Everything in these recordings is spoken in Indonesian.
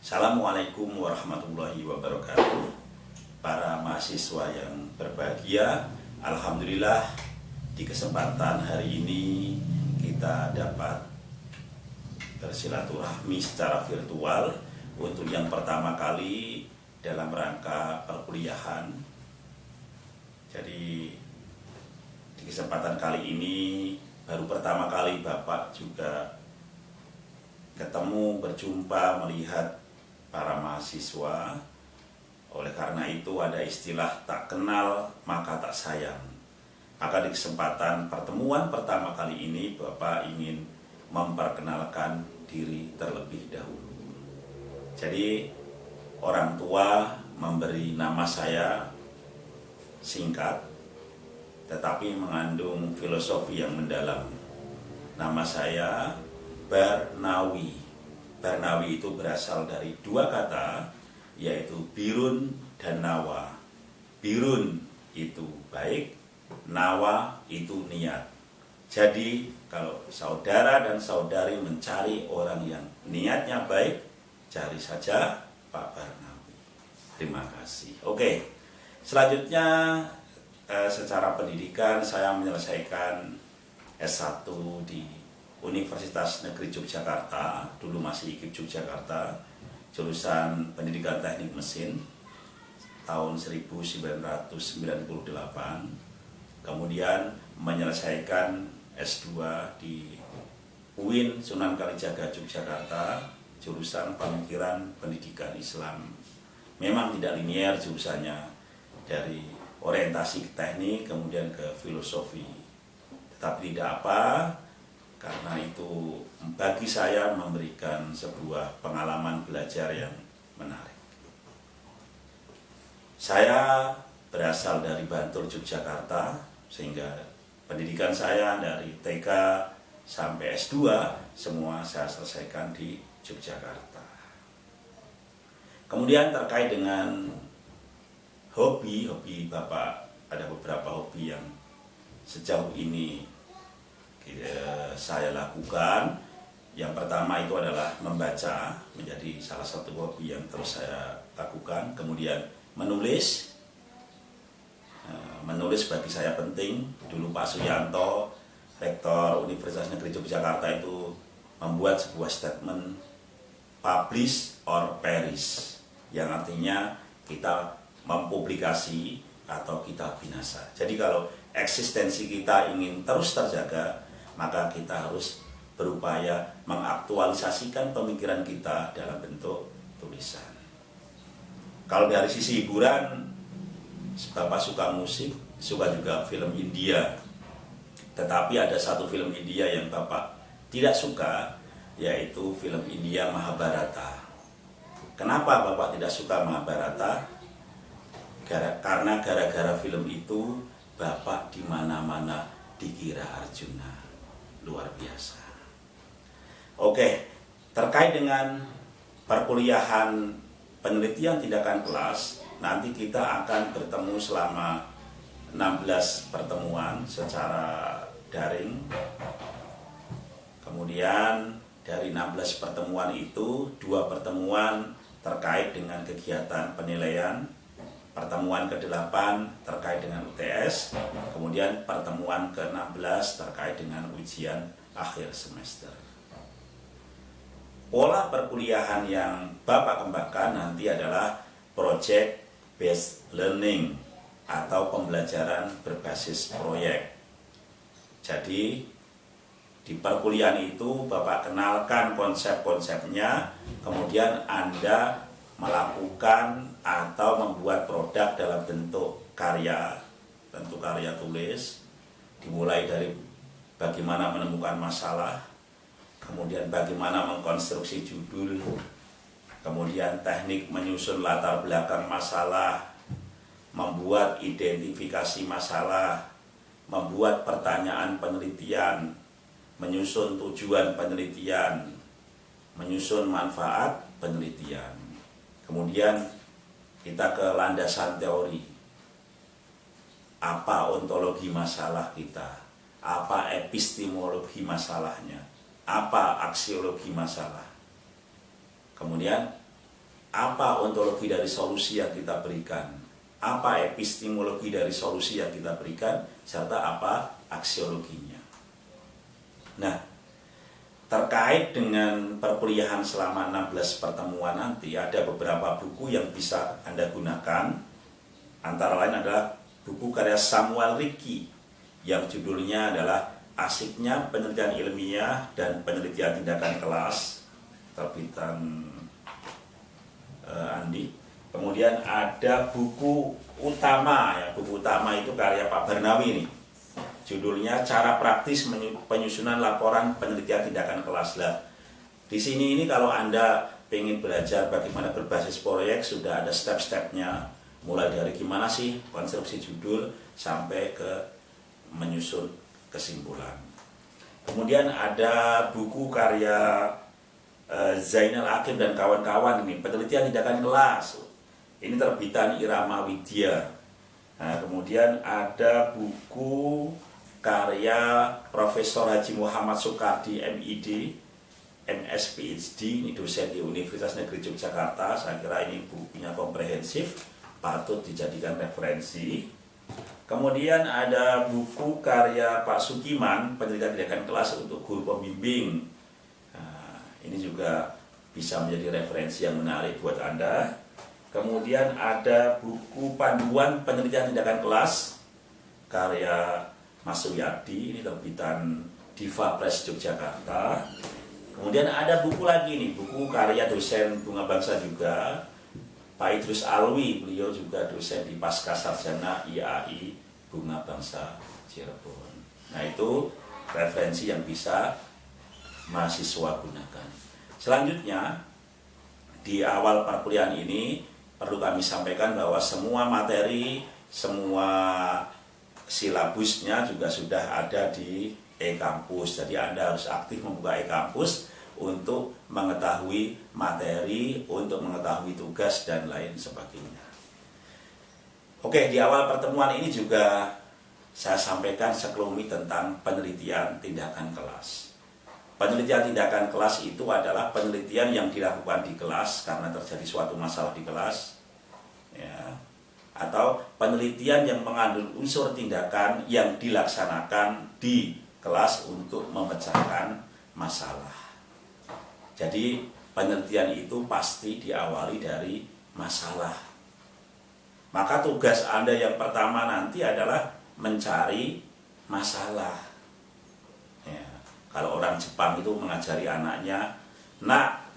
Assalamualaikum warahmatullahi wabarakatuh. Para mahasiswa yang berbahagia, alhamdulillah di kesempatan hari ini kita dapat bersilaturahmi secara virtual untuk yang pertama kali dalam rangka perkuliahan. Jadi di kesempatan kali ini baru pertama kali Bapak juga ketemu, berjumpa, melihat para mahasiswa. Oleh karena itu ada istilah tak kenal maka tak sayang. Maka di kesempatan pertemuan pertama kali ini Bapak ingin memperkenalkan diri terlebih dahulu. Jadi orang tua memberi nama saya singkat tetapi mengandung filosofi yang mendalam. Nama saya Barnawi. Barnawi itu berasal dari dua kata, yaitu birun dan nawa. Birun itu baik, nawa itu niat. Jadi kalau saudara dan saudari mencari orang yang niatnya baik, cari saja Pak Barnawi. Terima kasih. Oke, selanjutnya secara pendidikan saya menyelesaikan S1 di Universitas Negeri Yogyakarta, dulu masih IKIP Yogyakarta, jurusan Pendidikan Teknik Mesin tahun 1998. Kemudian menyelesaikan S2 di UIN Sunan Kalijaga Yogyakarta, jurusan Pemikiran Pendidikan Islam. Memang tidak linear jurusannya, dari orientasi ke teknik kemudian ke filosofi. Tetapi tidak apa, karena itu bagi saya memberikan sebuah pengalaman belajar yang menarik. Saya berasal dari Bantul, Yogyakarta, sehingga pendidikan saya dari TK sampai S2 semua saya selesaikan di Yogyakarta. Kemudian terkait dengan hobi Bapak, ada beberapa hobi yang sejauh ini saya lakukan. Yang pertama itu adalah membaca, menjadi salah satu hobi yang terus saya lakukan. Kemudian menulis bagi saya penting. Dulu Pak Suyanto, Rektor Universitas Negeri Yogyakarta, itu membuat sebuah statement publish or perish, yang artinya kita mempublikasi atau kita binasa. Jadi kalau eksistensi kita ingin terus terjaga, maka kita harus berupaya mengaktualisasikan pemikiran kita dalam bentuk tulisan. Kalau dari sisi hiburan, Bapak suka musik, suka juga film India. Tetapi ada satu film India yang Bapak tidak suka, yaitu film India Mahabharata. Kenapa Bapak tidak suka Mahabharata? Karena gara-gara film itu Bapak di mana-mana dikira Arjuna. Luar biasa. Oke, terkait dengan perkuliahan penelitian tindakan kelas, nanti kita akan bertemu selama 16 pertemuan secara daring. Kemudian dari 16 pertemuan itu, 2 pertemuan terkait dengan kegiatan penilaian, pertemuan ke-8 terkait dengan UTS, kemudian pertemuan ke-16 terkait dengan ujian akhir semester. Pola perkuliahan yang Bapak kembangkan nanti adalah project based learning atau pembelajaran berbasis proyek. Jadi di perkuliahan itu Bapak kenalkan konsep-konsepnya, kemudian Anda melakukan atau membuat produk dalam bentuk karya tulis, dimulai dari bagaimana menemukan masalah, kemudian bagaimana mengkonstruksi judul, kemudian teknik menyusun latar belakang masalah, membuat identifikasi masalah, membuat pertanyaan penelitian, menyusun tujuan penelitian, menyusun manfaat penelitian. Kemudian kita ke landasan teori. Apa ontologi masalah kita? Apa epistemologi masalahnya? Apa aksiologi masalah? Kemudian apa ontologi dari solusi yang kita berikan, apa epistemologi dari solusi yang kita berikan, serta apa aksiologinya. Nah, terkait dengan perkuliahan selama 16 pertemuan nanti, ada beberapa buku yang bisa Anda gunakan. Antara lain adalah buku karya Samuel Ricky yang judulnya adalah Asiknya Penelitian Ilmiah dan Penelitian Tindakan Kelas, terbitan Andi. Kemudian ada buku utama, ya, buku utama itu karya Pak Barnawi nih. Judulnya Cara Praktis Penyusunan Laporan Penelitian Tindakan Kelas. Lah, di sini ini kalau Anda ingin belajar bagaimana berbasis proyek, sudah ada step-stepnya, mulai dari gimana sih konstruksi judul sampai ke menyusun kesimpulan. Kemudian ada buku karya Zainal Hakim dan kawan-kawan ini, Penelitian Tindakan Kelas. Ini terbitan Irama Widya. Nah, kemudian ada buku karya Profesor Haji Muhammad Soekardi MID, MS PhD, ini dosen di Universitas Negeri Yogyakarta. Saya kira ini bukunya komprehensif, patut dijadikan referensi. Kemudian ada buku karya Pak Sukiman, Penelitian Tindakan Kelas untuk Guru Pembimbing. Ini juga bisa menjadi referensi yang menarik buat Anda. Kemudian ada buku Panduan Penelitian Tindakan Kelas karya Mas Suyadi, ini terbitan Diva Press Yogyakarta. Kemudian ada buku lagi nih, buku karya dosen Bunga Bangsa juga, Pak Idrus Alwi, beliau juga dosen di Pasca Sarjana IAI Bunga Bangsa Cirebon. Nah, itu referensi yang bisa mahasiswa gunakan. Selanjutnya, di awal perkuliahan ini perlu kami sampaikan bahwa semua materi, semua silabusnya juga sudah ada di e-kampus. Jadi Anda harus aktif membuka e-kampus untuk mengetahui materi, untuk mengetahui tugas dan lain sebagainya. Oke, di awal pertemuan ini juga saya sampaikan sekelumit tentang penelitian tindakan kelas. Penelitian tindakan kelas itu adalah penelitian yang dilakukan di kelas karena terjadi suatu masalah di kelas, ya, atau penelitian yang mengandung unsur tindakan yang dilaksanakan di kelas untuk memecahkan masalah. Jadi penelitian itu pasti diawali dari masalah. Maka tugas Anda yang pertama nanti adalah mencari masalah. Ya, kalau orang Jepang itu mengajari anaknya, nak,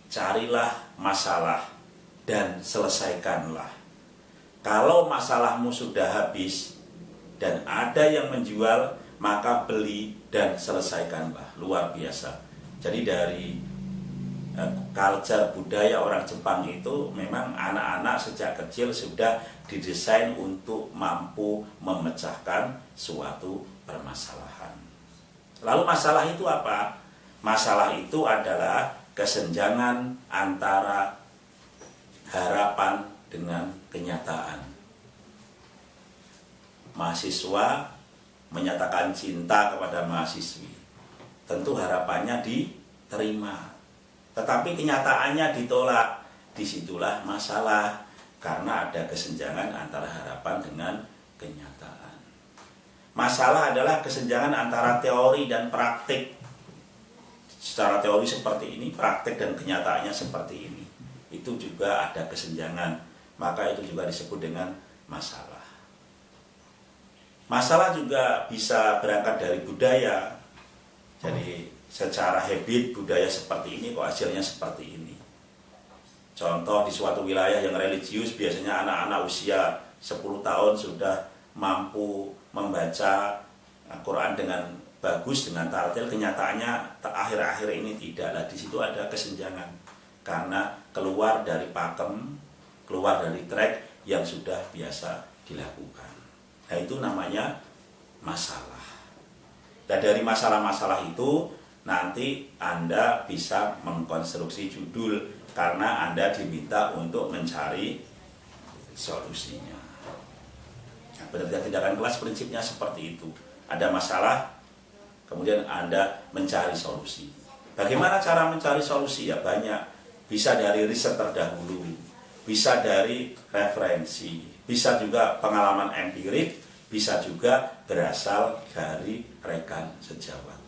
carilah masalah dan selesaikanlah. Kalau masalahmu sudah habis dan ada yang menjual, maka beli dan selesaikanlah. Luar biasa. Jadi dari culture budaya orang Jepang itu memang anak-anak sejak kecil sudah didesain untuk mampu memecahkan suatu permasalahan. Lalu masalah itu apa? Masalah itu adalah kesenjangan antara harapan dengan kenyataan. Mahasiswa menyatakan cinta kepada mahasiswi. Tentu harapannya diterima. Tetapi kenyataannya ditolak. Disitulah masalah. Karena ada kesenjangan antara harapan dengan kenyataan. Masalah adalah kesenjangan antara teori dan praktik. Secara teori seperti ini, praktik dan kenyataannya seperti ini. Itu juga ada kesenjangan. Maka itu juga disebut dengan masalah. Masalah juga bisa berangkat dari budaya. Jadi secara habit budaya seperti ini kok hasilnya seperti ini. Contoh di suatu wilayah yang religius biasanya anak-anak usia 10 tahun sudah mampu membaca Al-Quran dengan bagus, dengan tartil. Kenyataannya akhir-akhir ini tidak. Lah di situ ada kesenjangan karena keluar dari pakem, keluar dari track yang sudah biasa dilakukan. Nah, itu namanya masalah. Dan dari masalah-masalah itu nanti Anda bisa mengkonstruksi judul karena Anda diminta untuk mencari solusinya. Nah, penelitian tindakan kelas prinsipnya seperti itu. Ada masalah, kemudian Anda mencari solusi. Bagaimana cara mencari solusi? Ya banyak. bisa dari riset terdahulu, bisa dari referensi, bisa juga pengalaman empirik, bisa juga berasal dari rekan sejawat.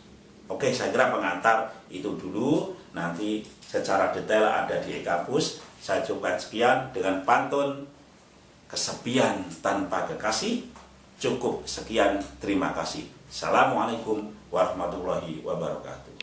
Oke, saya kira pengantar itu dulu. Nanti secara detail ada di e-kampus. Saya cukupkan sekian dengan pantun kesepian tanpa kekasih. Cukup sekian, terima kasih. Assalamualaikum warahmatullahi wabarakatuh.